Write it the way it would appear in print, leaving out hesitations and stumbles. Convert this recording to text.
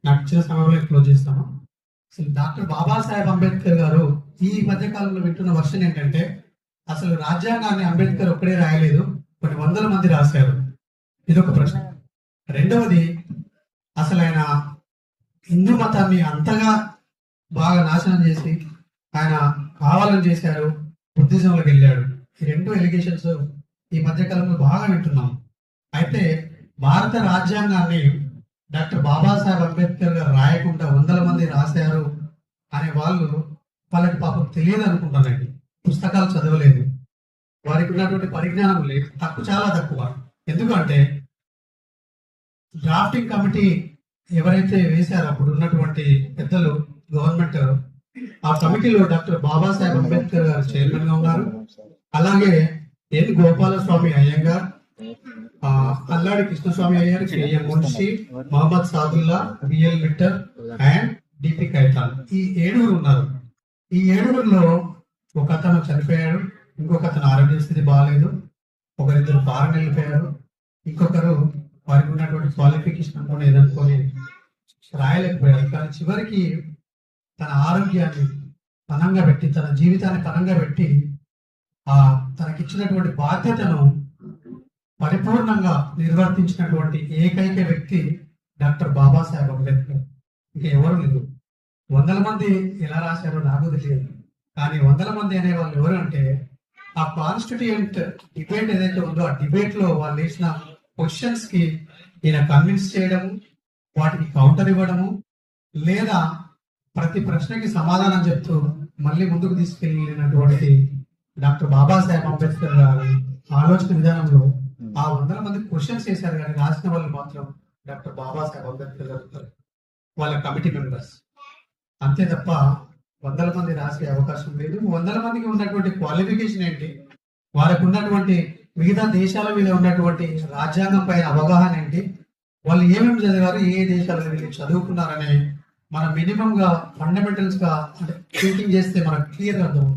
నాకు ఇచ్చిన సమయంలో క్లోజ్ చేస్తాను. అసలు డాక్టర్ బాబాసాహెబ్ అంబేద్కర్ గారు ఈ మధ్య కాలంలో వింటున్న వర్షన్ ఏంటంటే, అసలు రాజ్యాంగాన్ని అంబేద్కర్ ఒక్కడే రాయలేదు, కొన్ని వందల మంది రాశారు. ఇదొక ప్రశ్న. రెండవది, అసలు ఆయన హిందూ మతాన్ని అంతగా బాగా నాశనం చేసి ఆయన కావాలని చేశారు, బుద్ధిజంలోకి వెళ్ళాడు. ఈ రెండు ఎలిగేషన్స్ ఈ మధ్య కాలంలో బాగా వింటున్నాం. అయితే భారత రాజ్యాంగాన్ని డాక్టర్ బాబాసాహెబ్ అంబేద్కర్ గారు రాయకుండా వందల మంది రాశారు అనే వాళ్ళకి పాపం తెలియదు అనుకుంటానండి. పుస్తకాలు చదవలేదు, వారికి ఉన్నటువంటి పరిజ్ఞానం లేదు, చాలా తక్కువ. ఎందుకంటే డ్రాఫ్టింగ్ కమిటీ ఎవరైతే వేశారో అప్పుడు ఉన్నటువంటి పెద్దలు, గవర్నమెంట్, ఆ కమిటీలో డాక్టర్ బాబాసాహెబ్ అంబేద్కర్ గారు చైర్మన్ గా ఉన్నారు. అలాగే ఎన్ గోపాలస్వామి అయ్యంగార్, అల్లాడి కృష్ణస్వామి అయ్యారు, KM Munshi, Mohammad Saadulla, BL Mitter and DP Khaitan. ఈ 7 ఉన్నారు. ఈ 7లో ఒక అతను చనిపోయాడు, ఇంకొక అతను ఆరోగ్య స్థితి బాగాలేదు, ఒకరిద్దరు ఫారెన్ వెళ్ళిపోయారు, ఇంకొకరు వారికి ఉన్నటువంటి క్వాలిఫికేషన్ అనుకుని ఎదుర్కొని రాయలేకపోయారు. కానీ చివరికి తన ఆరోగ్యాన్ని పనంగా పెట్టి, తన జీవితాన్ని పనంగా పెట్టి తనకిచ్చినటువంటి బాధ్యతను పరిపూర్ణంగా నిర్వర్తించినటువంటి ఏకైక వ్యక్తి డాక్టర్ బాబాసాహెబ్ అంబేద్కర్. ఇంకా ఎవరు లేదు. వందల మంది ఎలా రాశారో నాకు తెలియదు, కానీ వందల మంది అనే వాళ్ళు ఎవరు అంటే, ఆ కాన్స్టిట్యూయెంట్ డిబేట్ ఏదైతే ఉందో ఆ డిబేట్ లో వాళ్ళు వేసిన క్వశ్చన్స్ కి ఈయన కన్విన్స్ చేయడము, వాటికి కౌంటర్ ఇవ్వడము, లేదా ప్రతి ప్రశ్నకి సమాధానం చెప్తూ మళ్ళీ ముందుకు తీసుకెళ్ళినటువంటి డాక్టర్ బాబాసాహెబ్ అంబేద్కర్ గారి ఆలోచన విధానంలో ఆ వందల మంది క్వశ్చన్స్ చేశారు, కానీ రాసిన వాళ్ళు మాత్రం డాక్టర్ బాబాసాహెబ్ అంబేద్కర్ గారు, వాళ్ళ కమిటీ మెంబర్స్. అంతే తప్ప వందల మంది రాసే అవకాశం లేదు. వందల మందికి ఉన్నటువంటి క్వాలిఫికేషన్ ఏంటి, వారికి ఉన్నటువంటి మిగతా దేశాల మీద ఉన్నటువంటి రాజ్యాంగం పైన అవగాహన ఏంటి, వాళ్ళు ఏమేమి చదివారు, ఏ దేశాలు వెళ్ళి చదువుకున్నారనే మన మినిమం గా ఫండమెంటల్స్ గా అంటే థింకింగ్ చేస్తే మనకు క్లియర్ అర్థం.